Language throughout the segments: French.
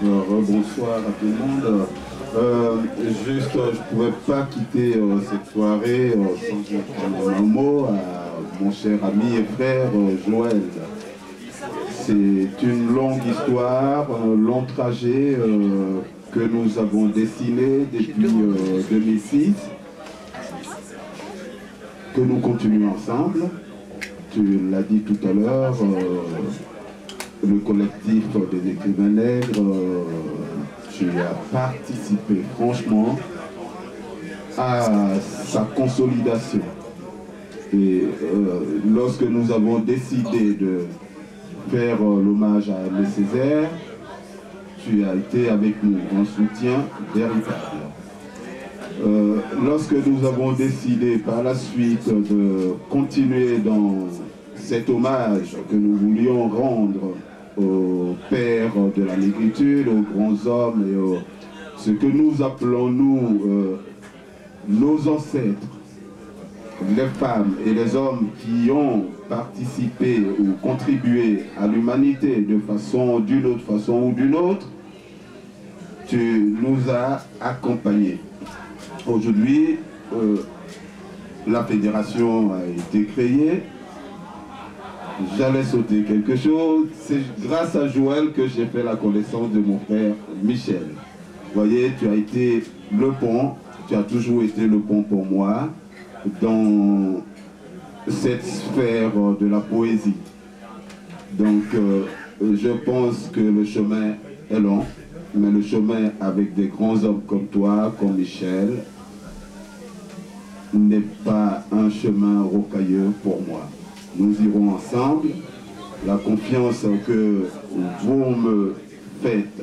Bonsoir à tout le monde. Je ne pouvais pas quitter cette soirée sans prendre un mot à mon cher ami et frère Joël. C'est une longue histoire, un long trajet que nous avons dessiné depuis 2006, que nous continuons ensemble. Tu l'as dit tout à l'heure, le collectif des écrivains nègres, tu as participé franchement à sa consolidation. Et lorsque nous avons décidé de faire l'hommage à Aimé Césaire, tu as été avec nous, un soutien véritable. Lorsque nous avons décidé par la suite de continuer dans cet hommage que nous voulions rendre aux pères de la négritude, aux grands hommes et ce que nous appelons nous nos ancêtres, les femmes et les hommes qui ont participé ou contribué à l'humanité d'une autre façon ou d'une autre, tu nous as accompagnés. Aujourd'hui, la fédération a été créée. J'allais sauter quelque chose. C'est grâce à Joël que j'ai fait la connaissance de mon frère Michel. Vous voyez, tu as été le pont, tu as toujours été le pont pour moi dans cette sphère de la poésie. Donc, je pense que le chemin est long, mais le chemin avec des grands hommes comme toi, comme Michel, n'est pas un chemin rocailleux pour moi. Nous irons ensemble. La confiance que vous me faites,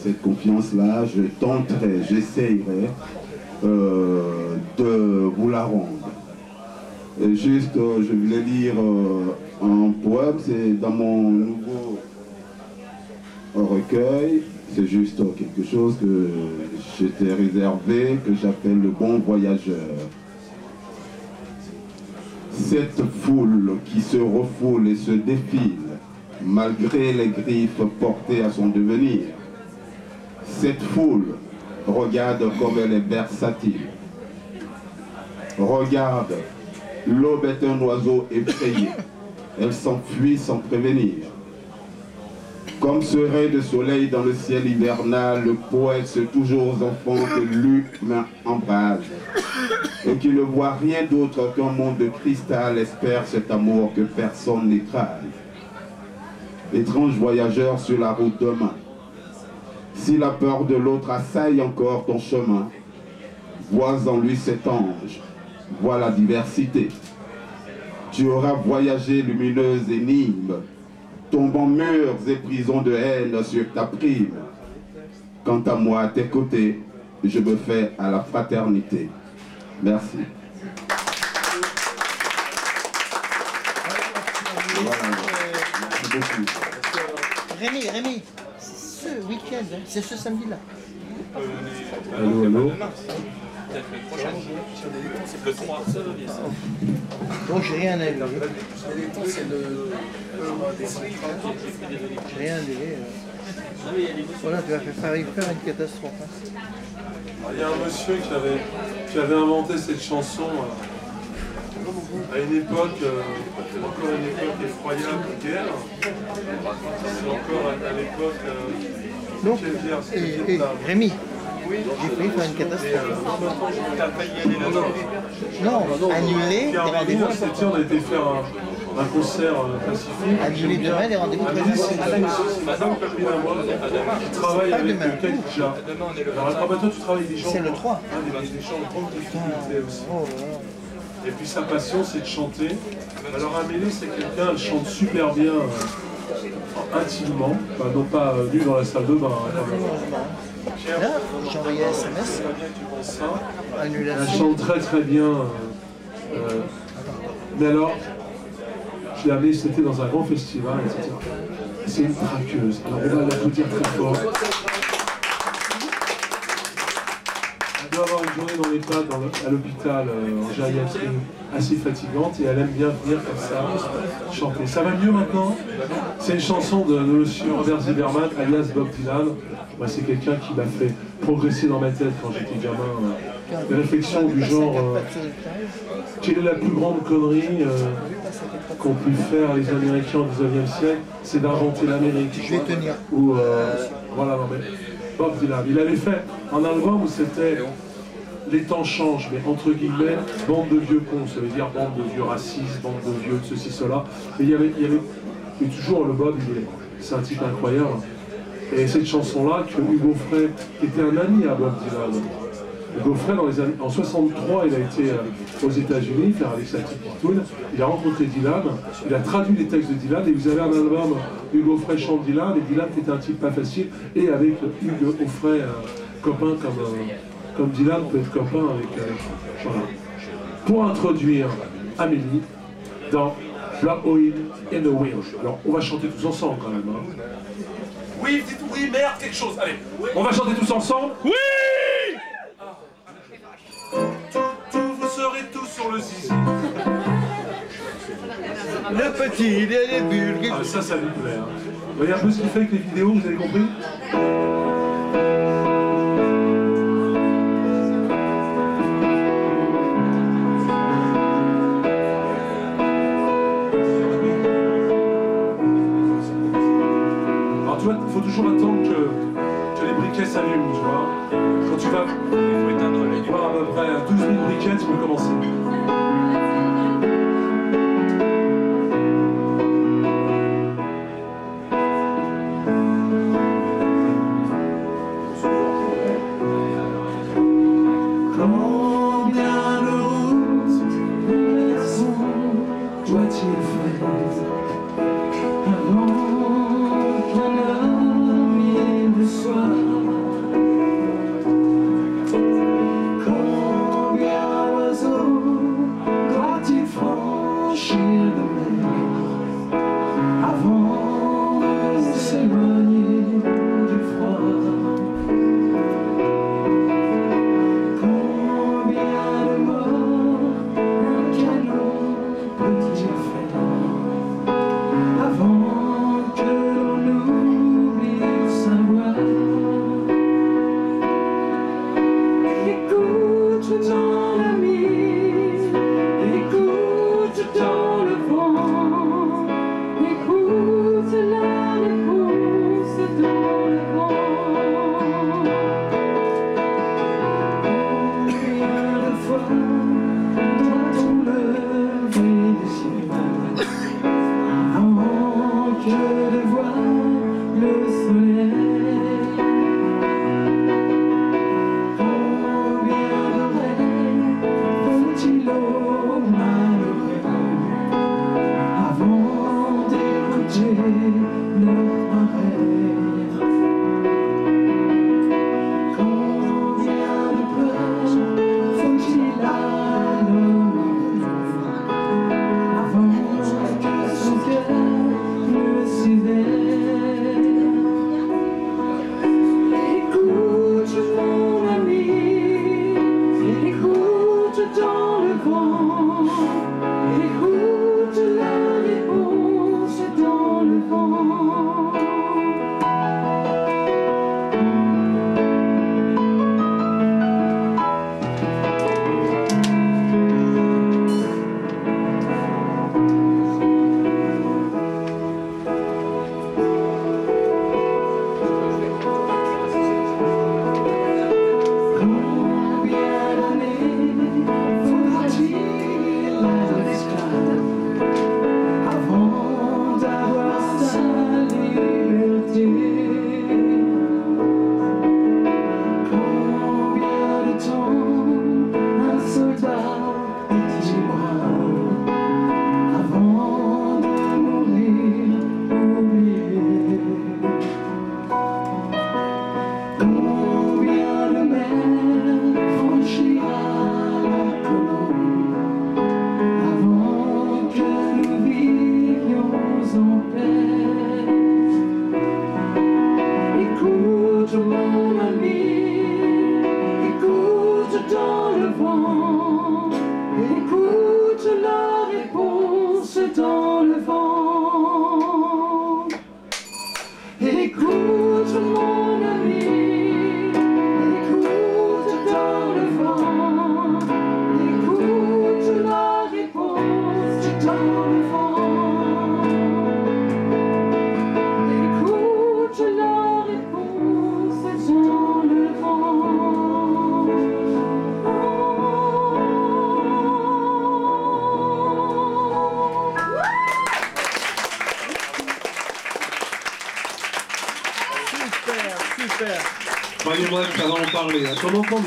cette confiance-là, je tenterai, j'essayerai de vous la rendre. Et juste, je voulais lire un poème, c'est dans mon nouveau recueil. C'est juste quelque chose que j'étais réservé, que j'appelle le bon voyageur. Cette foule qui se refoule et se défile, malgré les griffes portées à son devenir. Cette foule, regarde comme elle est versatile. Regarde, l'aube est un oiseau effrayé. Elle s'enfuit sans prévenir. Comme ce ray de soleil dans le ciel hivernal, le poète, ce toujours enfant que l'humain embrase, et qui ne voit rien d'autre qu'un monde de cristal, espère cet amour que personne n'écrase. Étrange voyageur sur la route demain, si la peur de l'autre assaille encore ton chemin, vois en lui cet ange, vois la diversité. Tu auras voyagé lumineuse énigme, tombant murs et prisons de haine sur ta prime. Quant à moi, à tes côtés, je me fais à la fraternité. Merci. Voilà. Merci beaucoup. Rémi, c'est ce week-end, hein, c'est ce samedi-là. Allô. C'est le 3. Donc j'ai rien à dire. C'est le... J'ai rien à dire. Voilà, tu vas faire une catastrophe. Hein. Il y a un monsieur qui avait inventé cette chanson à une époque, encore une époque effroyable de guerre. C'est encore à l'époque... Donc, Rémi, j'ai failli faire une catastrophe. Non, annuler des rendez-vous. On a été faire un concert pacifique. Annuler demain des rendez-vous prévus. Madame copine à moi qui travaille avec quelqu'un qui déjà. Alors toi tu travailles avec des gens. C'est le 3. Des gens en grande difficulté aussi. Oh là là. Et puis sa passion c'est de chanter. Alors Amélie c'est quelqu'un, elle chante super bien intimement, enfin, non pas nue dans la salle de bain. Là, j'ai envoyé un SMS. Elle Annulation. chante très très bien. Mais alors, je l'ai amenée, c'était dans un grand festival, etc. C'est une traqueuse. Alors on va l'applaudir très fort. Elle doit avoir une journée journée dans l'EHPAD, à l'hôpital, en gériatrie, assez fatigante, et elle aime bien venir comme ça, chanter. Ça va mieux maintenant? C'est une chanson de monsieur Robert Zimmerman, alias Bob Dylan. Moi, c'est quelqu'un qui m'a fait progresser dans ma tête quand j'étais gamin. Des réflexions du genre, quelle est la plus grande connerie qu'ont pu faire les Américains au XIXe siècle? C'est d'inventer l'Amérique. Je vais tenir. Ou, voilà, non mais, Bob Dylan, il avait fait un album où c'était les temps changent, mais entre guillemets, bande de vieux cons, ça veut dire bande de vieux racistes, bande de vieux de ceci, cela. Et il y avait et toujours le Bob, c'est un type incroyable. Et cette chanson-là, que Hugo Frey était un ami à Bob Dylan. Hugo Frey, en 63, il a été aux États-Unis faire avec sa petite pitouille. Il a rencontré Dylan, il a traduit les textes de Dylan, et vous avez un album Hugo Frey chante Dylan, et Dylan qui était un type pas facile, et avec Hugo Frey, copain comme Dylan peut être copain avec voilà. Pour introduire Amélie dans Black Oil in the Wind. Alors, on va chanter tous ensemble quand même. Hein. Oui, dites oui, merde, quelque chose. Allez, on va chanter tous ensemble. Oui! Vous serez tous sur le zizi. Le petit, il est les bulles. Ah, ça lui plaît. Hein. Vous voyez un peu ce qu'il fait avec les vidéos, vous avez compris? Alors tu vois, il faut toujours attendre que les briquets s'allument, tu vois. Quand tu vas voir à peu près 12 000 briquets, tu peux commencer. Écoute mon ami, écoute dans Super. Croyez-moi que ça va en parler. On entend